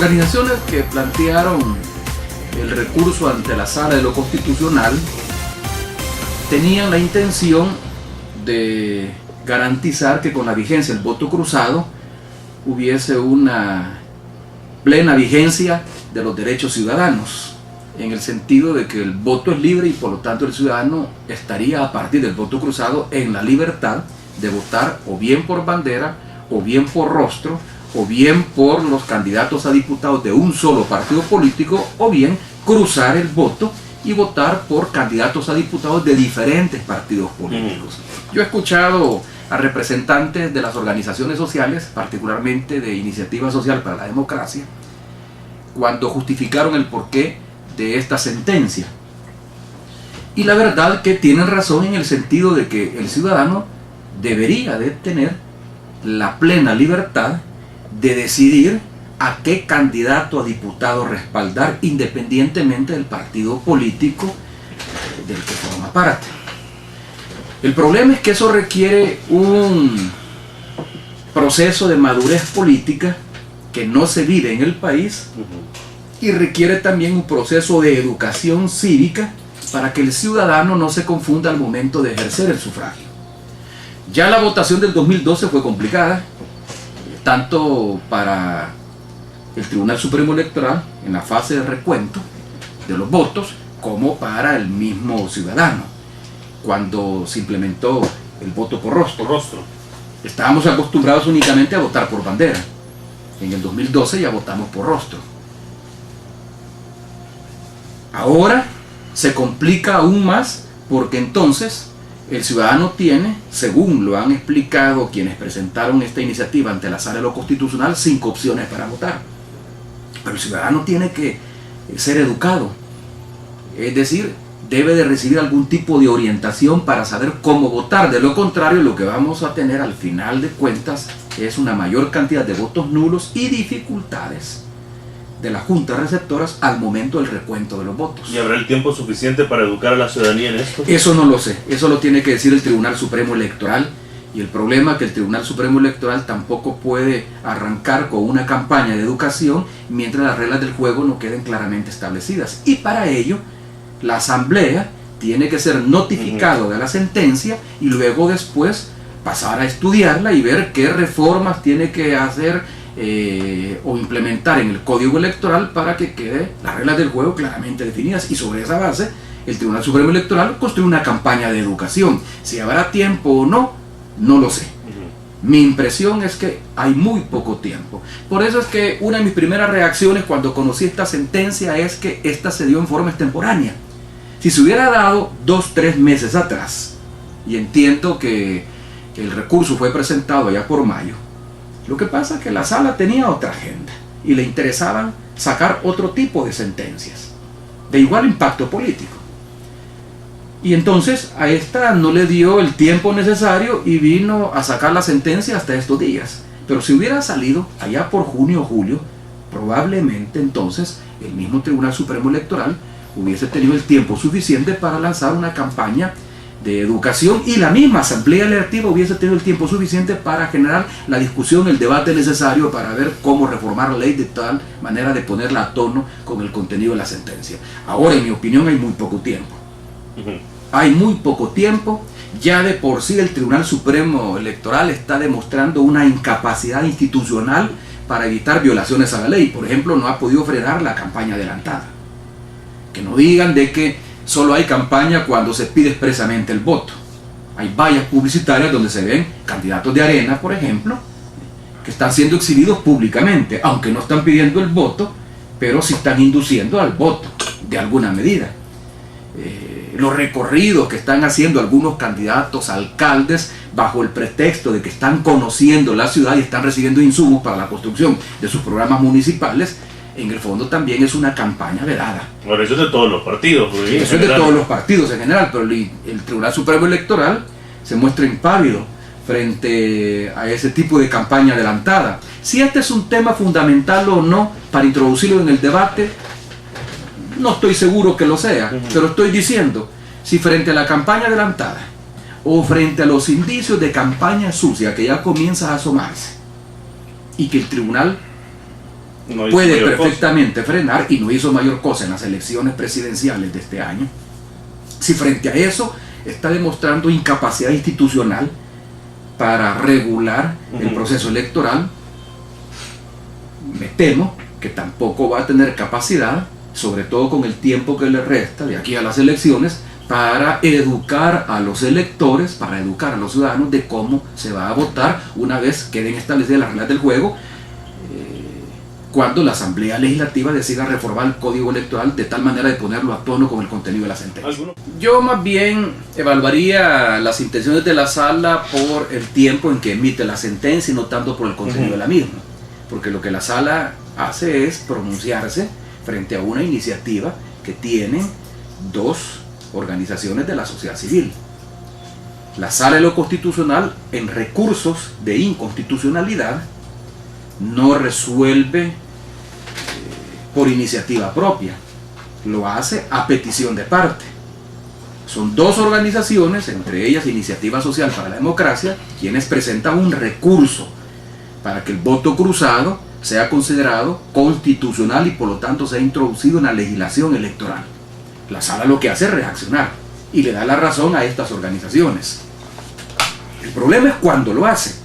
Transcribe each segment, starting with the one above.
organizaciones que plantearon el recurso ante la Sala de lo Constitucional tenían la intención de garantizar que con la vigencia del voto cruzado hubiese una plena vigencia de los derechos ciudadanos, en el sentido de que el voto es libre y por lo tanto el ciudadano estaría a partir del voto cruzado en la libertad de votar o bien por bandera, o bien por rostro, o bien por los candidatos a diputados de un solo partido político, o bien cruzar el voto y votar por candidatos a diputados de diferentes partidos políticos. Yo he escuchado a representantes de las organizaciones sociales, particularmente de Iniciativa Social para la Democracia, cuando justificaron el porqué de esta sentencia. Y la verdad que tienen razón en el sentido de que el ciudadano debería de tener la plena libertad de decidir a qué candidato a diputado respaldar, independientemente del partido político del que forma parte. El problema es que eso requiere un proceso de madurez política que no se vive en el país, y requiere también un proceso de educación cívica para que el ciudadano no se confunda al momento de ejercer el sufragio. Ya la votación del 2012 fue complicada, tanto para el Tribunal Supremo Electoral en la fase de recuento de los votos, como para el mismo ciudadano, cuando se implementó el voto por rostro. Estábamos acostumbrados únicamente a votar por bandera. En el 2012 ya votamos por rostro. Ahora se complica aún más, porque entonces el ciudadano tiene, según lo han explicado quienes presentaron esta iniciativa ante la Sala de lo Constitucional, 5 opciones para votar. Pero el ciudadano tiene que ser educado, es decir, debe de recibir algún tipo de orientación para saber cómo votar. De lo contrario, lo que vamos a tener al final de cuentas es una mayor cantidad de votos nulos y dificultades de las juntas receptoras al momento del recuento de los votos. ¿Y habrá el tiempo suficiente para educar a la ciudadanía en esto? Eso no lo sé, eso lo tiene que decir el Tribunal Supremo Electoral, y el problema es que el Tribunal Supremo Electoral tampoco puede arrancar con una campaña de educación mientras las reglas del juego no queden claramente establecidas, y para ello la Asamblea tiene que ser notificado de la sentencia y luego después pasar a estudiarla y ver qué reformas tiene que hacer o implementar en el Código Electoral para que quede las reglas del juego claramente definidas, y sobre esa base el Tribunal Supremo Electoral construye una campaña de educación. Si habrá tiempo o no, no lo sé. Mi impresión es que hay muy poco tiempo. Por eso es que una de mis primeras reacciones cuando conocí esta sentencia es que esta se dio en forma extemporánea. Si se hubiera dado 2-3 meses atrás, y entiendo que el recurso fue presentado allá por mayo, lo que pasa es que la sala tenía otra agenda y le interesaban sacar otro tipo de sentencias de igual impacto político. Y entonces a esta no le dio el tiempo necesario y vino a sacar la sentencia hasta estos días. Pero si hubiera salido allá por junio o julio, probablemente entonces el mismo Tribunal Supremo Electoral hubiese tenido el tiempo suficiente para lanzar una campaña de educación, y la misma Asamblea Legislativa hubiese tenido el tiempo suficiente para generar la discusión, el debate necesario para ver cómo reformar la ley de tal manera de ponerla a tono con el contenido de la sentencia. Ahora, en mi opinión, hay muy poco tiempo. Hay muy poco tiempo. Ya de por sí el Tribunal Supremo Electoral está demostrando una incapacidad institucional para evitar violaciones a la ley. Por ejemplo, no ha podido frenar la campaña adelantada. Que no digan de que solo hay campaña cuando se pide expresamente el voto. Hay vallas publicitarias donde se ven candidatos de Arena, por ejemplo, que están siendo exhibidos públicamente, aunque no están pidiendo el voto, pero sí están induciendo al voto de alguna medida. Los recorridos que están haciendo algunos candidatos a alcaldes bajo el pretexto de que están conociendo la ciudad y están recibiendo insumos para la construcción de sus programas municipales, en el fondo también es una campaña vedada. Bueno, eso es de todos los partidos. Sí, eso es de todos los partidos en general, pero el Tribunal Supremo Electoral se muestra impávido frente a ese tipo de campaña adelantada. Si este es un tema fundamental o no para introducirlo en el debate, no estoy seguro que lo sea, pero estoy diciendo, si frente a la campaña adelantada o frente a los indicios de campaña sucia que ya comienza a asomarse y que el tribunal No hizo puede mayor perfectamente frenar, y no hizo mayor cosa en las elecciones presidenciales de este año, si frente a eso está demostrando incapacidad institucional para regular el proceso electoral, me temo que tampoco va a tener capacidad, sobre todo con el tiempo que le resta de aquí a las elecciones, para educar a los electores, para educar a los ciudadanos de cómo se va a votar una vez queden establecidas las reglas del juego, cuando la Asamblea Legislativa decida reformar el Código Electoral de tal manera de ponerlo a tono con el contenido de la sentencia. Yo más bien evaluaría las intenciones de la Sala por el tiempo en que emite la sentencia y no tanto por el contenido de la misma, porque lo que la Sala hace es pronunciarse frente a una iniciativa que tienen dos organizaciones de la sociedad civil. La Sala de lo Constitucional, en recursos de inconstitucionalidad, no resuelve por iniciativa propia, lo hace a petición de parte. Son dos organizaciones, entre ellas Iniciativa Social para la Democracia, quienes presentan un recurso para que el voto cruzado sea considerado constitucional y por lo tanto sea introducido en la legislación electoral. La Sala lo que hace es reaccionar y le da la razón a estas organizaciones. El problema es cuando lo hace.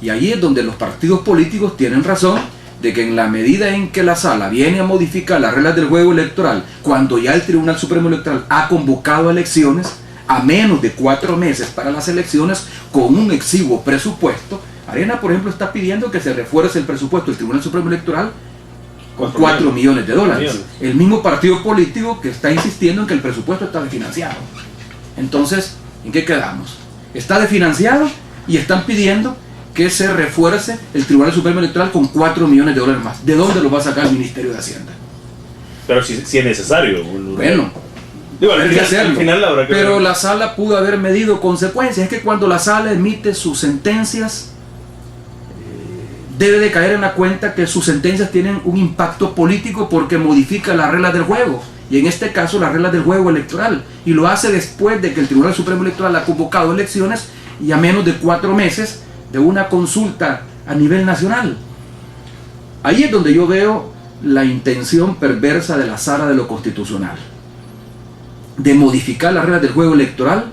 Y ahí es donde los partidos políticos tienen razón de que en la medida en que la Sala viene a modificar las reglas del juego electoral, cuando ya el Tribunal Supremo Electoral ha convocado elecciones a menos de 4 meses para las elecciones con un exiguo presupuesto, Arena, por ejemplo, está pidiendo que se refuerce el presupuesto del Tribunal Supremo Electoral con 4 millones de dólares. El mismo partido político que está insistiendo en que el presupuesto está desfinanciado. Entonces, ¿en qué quedamos? Está desfinanciado y están pidiendo que se refuerce el Tribunal Supremo Electoral con 4 millones de dólares más. ¿De dónde lo va a sacar el Ministerio de Hacienda? Pero si es necesario. Bueno, digo, al final habrá que pero ver. la Sala pudo haber medido consecuencias. Es que cuando la Sala emite sus sentencias, debe de caer en la cuenta que sus sentencias tienen un impacto político porque modifica las reglas del juego, y en este caso las reglas del juego electoral, y lo hace después de que el Tribunal Supremo Electoral ha convocado elecciones y a menos de 4 meses de una consulta a nivel nacional. Ahí es donde yo veo la intención perversa de la Sala de lo Constitucional, de modificar las reglas del juego electoral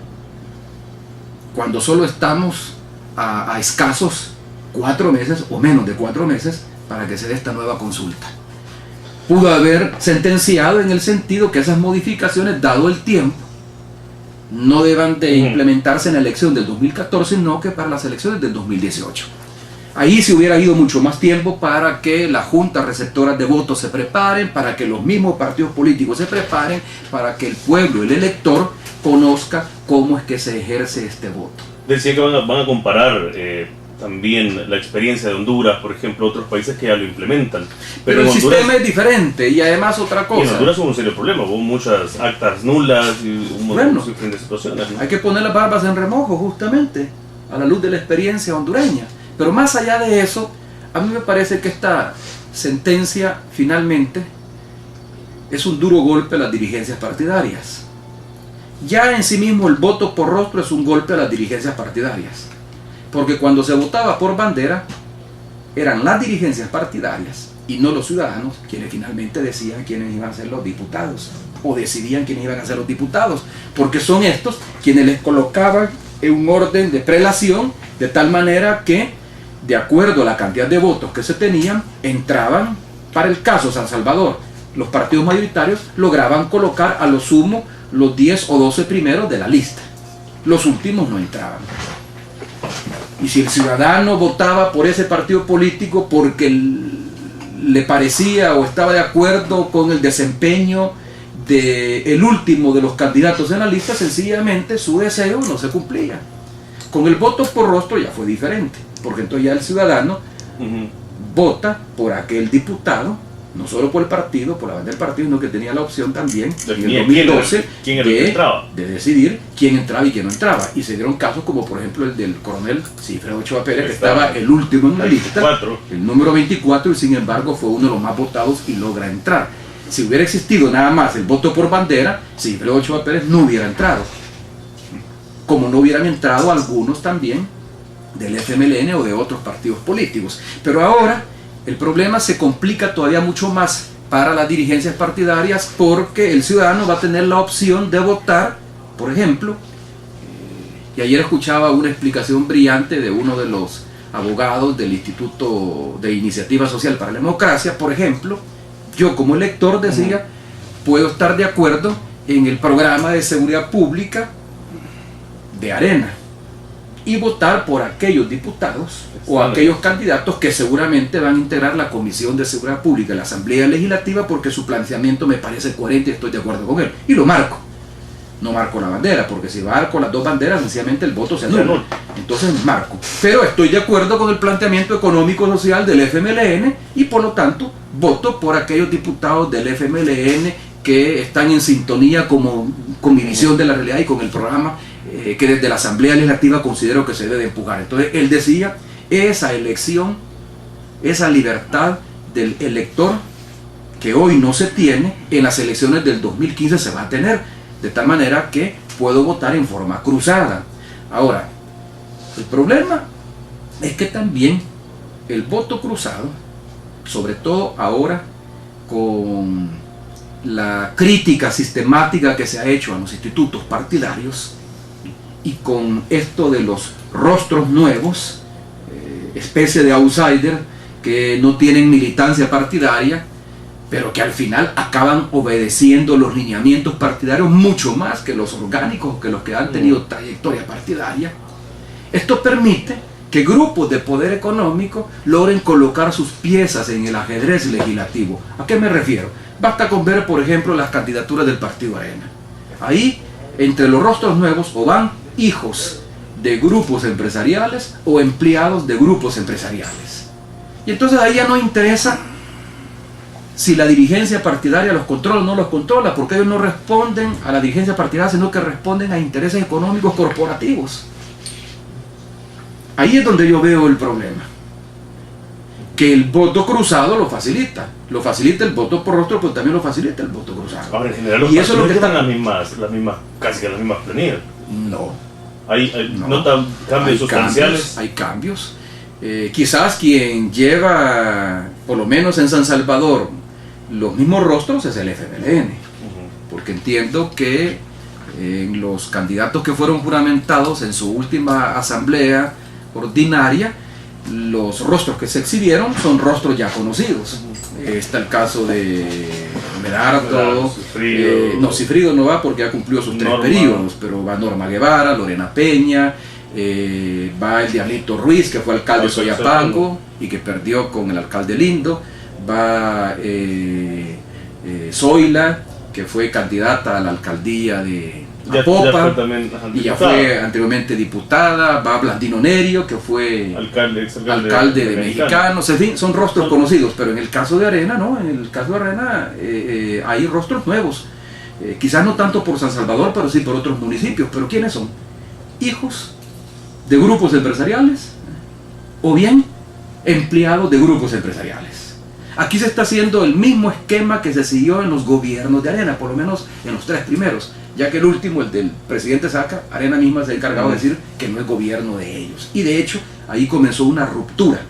cuando solo estamos a escasos 4 meses o menos de 4 meses para que se dé esta nueva consulta. Pudo haber sentenciado en el sentido que esas modificaciones, dado el tiempo, no deban de implementarse en la elección del 2014, sino que para las elecciones del 2018. Ahí se hubiera ido mucho más tiempo para que las juntas receptoras de votos se preparen, para que los mismos partidos políticos se preparen, para que el pueblo, el elector, conozca cómo es que se ejerce este voto. Decía que van a comparar también la experiencia de Honduras, por ejemplo, otros países que ya lo implementan. Pero el Honduras, sistema es diferente y además otra cosa. Y en Honduras hubo un serio problema, hubo muchas actas nulas y un montón de situaciones, ¿no? Hay que poner las barbas en remojo justamente a la luz de la experiencia hondureña. Pero más allá de eso, a mí me parece que esta sentencia finalmente es un duro golpe a las dirigencias partidarias. Ya en sí mismo el voto por rostro es un golpe a las dirigencias partidarias. Porque cuando se votaba por bandera, eran las dirigencias partidarias y no los ciudadanos quienes finalmente decían quiénes iban a ser los diputados, o decidían quiénes iban a ser los diputados, porque son estos quienes les colocaban en un orden de prelación, de tal manera que, de acuerdo a la cantidad de votos que se tenían, entraban, para el caso San Salvador, los partidos mayoritarios lograban colocar a lo sumo los 10 o 12 primeros de la lista. Los últimos no entraban. Y si el ciudadano votaba por ese partido político porque le parecía o estaba de acuerdo con el desempeño del último de los candidatos en la lista, sencillamente su deseo no se cumplía. Con el voto por rostro ya fue diferente, porque entonces ya el ciudadano vota por aquel diputado, no solo por el partido, por la banda del partido, sino que tenía la opción también en el 2012 de decidir quién entraba y quién no entraba. Y se dieron casos como por ejemplo el del coronel Sigfredo Ochoa Pérez, que estaba el último en la lista, el número 24, y sin embargo fue uno de los más votados y logra entrar. Si hubiera existido nada más el voto por bandera, Sigfredo Ochoa Pérez no hubiera entrado, como no hubieran entrado algunos también del FMLN o de otros partidos políticos. Pero ahora El problema se complica todavía mucho más para las dirigencias partidarias porque el ciudadano va a tener la opción de votar, por ejemplo, y ayer escuchaba una explicación brillante de uno de los abogados del Instituto de Iniciativa Social para la Democracia, por ejemplo, yo como elector decía, puedo estar de acuerdo en el programa de seguridad pública de Arena y votar por aquellos diputados o aquellos candidatos que seguramente van a integrar la Comisión de Seguridad Pública en la Asamblea Legislativa porque su planteamiento me parece coherente y estoy de acuerdo con él. Y lo marco. No marco la bandera, porque si marco las dos banderas, sencillamente el voto se anula. Entonces marco. Pero estoy de acuerdo con el planteamiento económico-social del FMLN y por lo tanto voto por aquellos diputados del FMLN que están en sintonía con mi visión de la realidad y con el programa que desde la Asamblea Legislativa considero que se debe empujar. Entonces él decía, esa elección, esa libertad del elector que hoy no se tiene, en las elecciones del 2015 se va a tener, de tal manera que puedo votar en forma cruzada. Ahora, el problema es que también el voto cruzado, sobre todo ahora con la crítica sistemática que se ha hecho a los institutos partidarios y con esto de los rostros nuevos, especie de outsider que no tienen militancia partidaria, pero que al final acaban obedeciendo los lineamientos partidarios mucho más que los orgánicos, que los que han tenido trayectoria partidaria. Esto permite que grupos de poder económico logren colocar sus piezas en el ajedrez legislativo. ¿A qué me refiero? Basta con ver, por ejemplo, las candidaturas del Partido Arena. Ahí, entre los rostros nuevos, o van hijos de grupos empresariales o empleados de grupos empresariales. Y entonces ahí ya no interesa si la dirigencia partidaria los controla o no los controla, porque ellos no responden a la dirigencia partidaria, sino que responden a intereses económicos corporativos. Ahí es donde yo veo el problema. Que el voto cruzado lo facilita el voto por rostro, pero también lo facilita el voto cruzado. Ahora, en general los partidos no llevan casi que las mismas planillas. No. ¿No cambios sustanciales? Hay cambios. Quizás quien lleva, por lo menos en San Salvador, los mismos rostros es el FMLN. Porque entiendo que los candidatos que fueron juramentados en su última asamblea ordinaria, los rostros que se exhibieron son rostros ya conocidos. Está el caso de Medardo, Cifrido no va porque ya cumplió sus 3 periodos, pero va Norma Guevara, Lorena Peña, va el Diablito Ruiz, que fue alcalde de Soyapango y que perdió con el alcalde Lindo, va Zoila, que fue candidata a la alcaldía de Apopa, y ya fue anteriormente diputada, va Blandino Nerio, que fue alcalde de Mexicanos, en fin, son rostros conocidos, pero en el caso de Arena, no, en el caso de Arena hay rostros nuevos, quizás no tanto por San Salvador, pero sí por otros municipios. Pero ¿quiénes son? Hijos de grupos empresariales o bien empleados de grupos empresariales. Aquí se está haciendo el mismo esquema que se siguió en los gobiernos de Arena, por lo menos en los 3 primeros, ya que el último, el del presidente Saca, Arena misma se ha encargado de decir que no es gobierno de ellos. Y de hecho, ahí comenzó una ruptura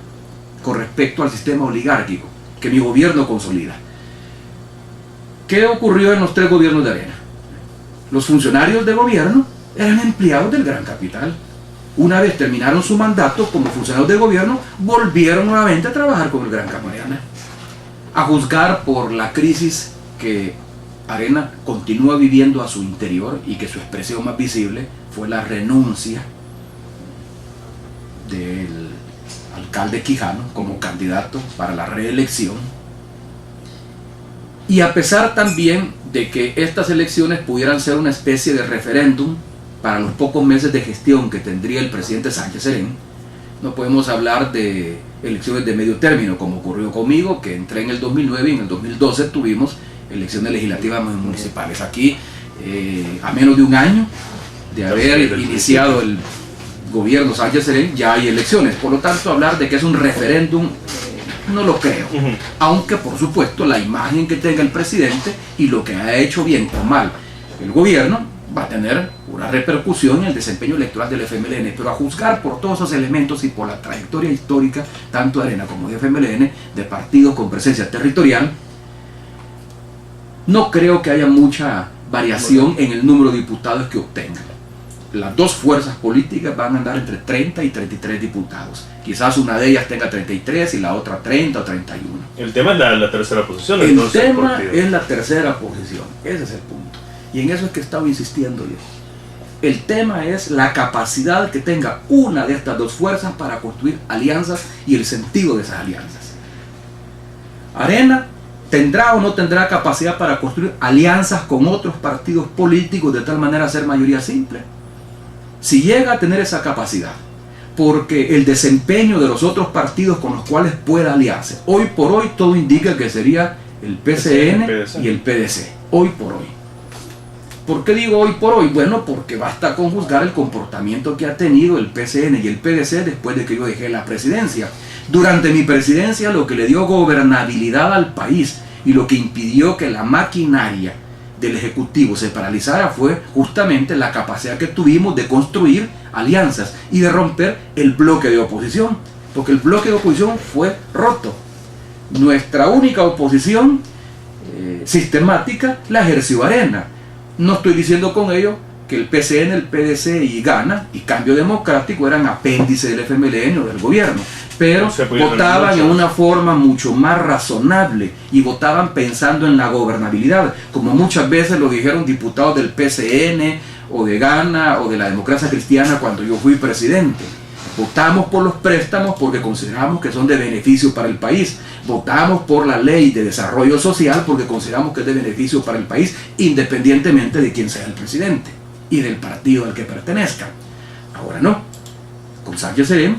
con respecto al sistema oligárquico que mi gobierno consolida. ¿Qué ocurrió en los 3 gobiernos de Arena? Los funcionarios de gobierno eran empleados del gran capital. Una vez terminaron su mandato como funcionarios de gobierno, volvieron nuevamente a trabajar con el gran capital. A juzgar por la crisis que Arena continúa viviendo a su interior y que su expresión más visible fue la renuncia del alcalde Quijano como candidato para la reelección. Y a pesar también de que estas elecciones pudieran ser una especie de referéndum para los pocos meses de gestión que tendría el presidente Sánchez Serén, no podemos hablar de elecciones de medio término, como ocurrió conmigo, que entré en el 2009 y en el 2012 tuvimos elecciones legislativas municipales. Aquí, a menos de un año de haber iniciado el gobierno Sánchez Serén, ya hay elecciones. Por lo tanto, hablar de que es un referéndum, no lo creo. Aunque, por supuesto, la imagen que tenga el presidente y lo que ha hecho bien o mal el gobierno va a tener una la repercusión en el desempeño electoral del FMLN, pero a juzgar por todos esos elementos y por la trayectoria histórica, tanto de Arena como de FMLN, de partidos con presencia territorial, no creo que haya mucha variación en el número de diputados que obtengan. Las dos fuerzas políticas van a andar entre 30 y 33 diputados. Quizás una de ellas tenga 33 y la otra 30 o 31. El tema es la tercera posición. El tema es la tercera posición. Ese es el punto. Y en eso es que he estado insistiendo yo. El tema es la capacidad que tenga una de estas dos fuerzas para construir alianzas y el sentido de esas alianzas. Arena tendrá o no tendrá capacidad para construir alianzas con otros partidos políticos de tal manera a ser mayoría simple. Si llega a tener esa capacidad, porque el desempeño de los otros partidos con los cuales pueda aliarse, hoy por hoy todo indica que sería el PCN y el PDC, hoy por hoy. ¿Por qué digo hoy por hoy? Bueno, porque basta con juzgar el comportamiento que ha tenido el PCN y el PDC después de que yo dejé la presidencia. Durante mi presidencia lo que le dio gobernabilidad al país y lo que impidió que la maquinaria del Ejecutivo se paralizara fue justamente la capacidad que tuvimos de construir alianzas y de romper el bloque de oposición, porque el bloque de oposición fue roto. Nuestra única oposición sistemática la ejerció Arena. No estoy diciendo con ello que el PCN, el PDC y Gana y Cambio Democrático eran apéndice del FMLN o del gobierno, pero votaban en una forma mucho más razonable y votaban pensando en la gobernabilidad, como muchas veces lo dijeron diputados del PCN o de Gana o de la Democracia Cristiana cuando yo fui presidente. Votamos por los préstamos porque consideramos que son de beneficio para el país. Votamos por la ley de desarrollo social porque consideramos que es de beneficio para el país, independientemente de quién sea el presidente y del partido al que pertenezca. Ahora no. Con Sánchez Serén,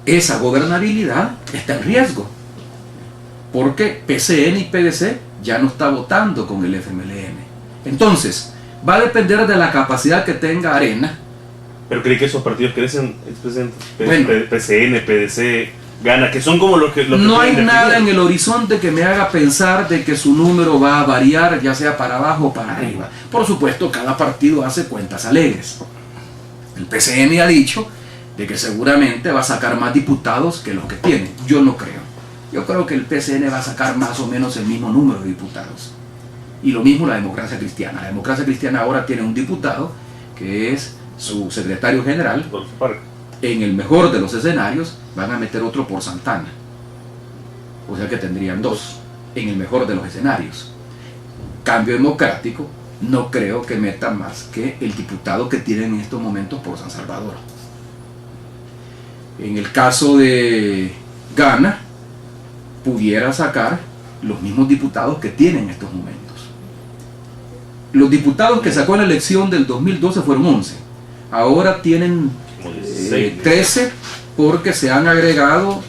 esa gobernabilidad está en riesgo. Porque PCN y PDC ya no está votando con el FMLN. Entonces, va a depender de la capacidad que tenga Arena. ¿Pero cree que esos partidos crecen, bueno, PCN, PDC, Gana, que son como los que no hay nada en el horizonte que me haga pensar de que su número va a variar, ya sea para abajo o para arriba. Por supuesto, cada partido hace cuentas alegres. El PCN ha dicho de que seguramente va a sacar más diputados que los que tiene. Yo no creo. Yo creo que el PCN va a sacar más o menos el mismo número de diputados. Y lo mismo la Democracia Cristiana. La Democracia Cristiana ahora tiene un diputado que es su secretario general. En el mejor de los escenarios van a meter otro por Santana, o sea que tendrían dos en el mejor de los escenarios. Cambio Democrático no creo que meta más que el diputado que tienen en estos momentos por San Salvador. En el caso de Gana pudiera sacar los mismos diputados que tienen en estos momentos. Los diputados que sacó en la elección del 2012 fueron 11. Ahora tienen 13 porque se han agregado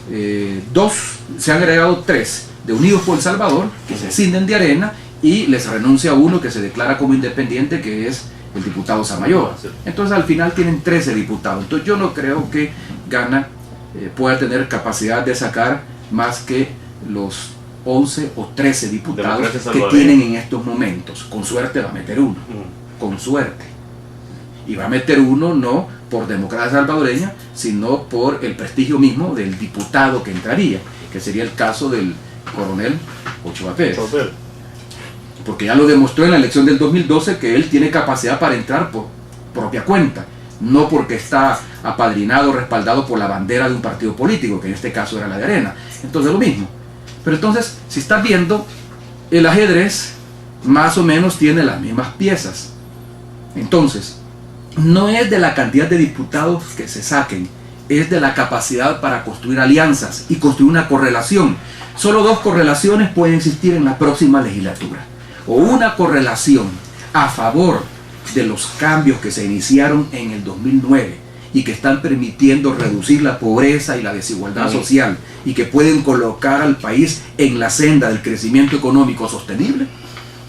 3 de Unidos por El Salvador que se escinden de Arena y les renuncia uno que se declara como independiente, que es el diputado Samayoa. Entonces al final tienen 13 diputados. Entonces yo no creo que Gana pueda tener capacidad de sacar más que los 11 o 13 diputados que tienen en estos momentos. Con suerte va a meter uno, con suerte. Y va a meter uno no por democracia salvadoreña, sino por el prestigio mismo del diputado que entraría, que sería el caso del coronel Ochoa Pérez. Porque ya lo demostró en la elección del 2012 que él tiene capacidad para entrar por propia cuenta, no porque está apadrinado o respaldado por la bandera de un partido político, que en este caso era la de Arena. Entonces lo mismo. Pero entonces, si estás viendo, el ajedrez más o menos tiene las mismas piezas. Entonces, no es de la cantidad de diputados que se saquen, es de la capacidad para construir alianzas y construir una correlación. Solo dos correlaciones pueden existir en la próxima legislatura. O una correlación a favor de los cambios que se iniciaron en el 2009 y que están permitiendo reducir la pobreza y la desigualdad social y que pueden colocar al país en la senda del crecimiento económico sostenible.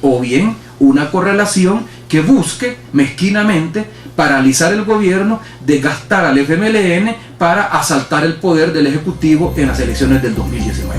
O bien una correlación que busque mezquinamente paralizar el gobierno, desgastar al FMLN para asaltar el poder del Ejecutivo en las elecciones del 2019.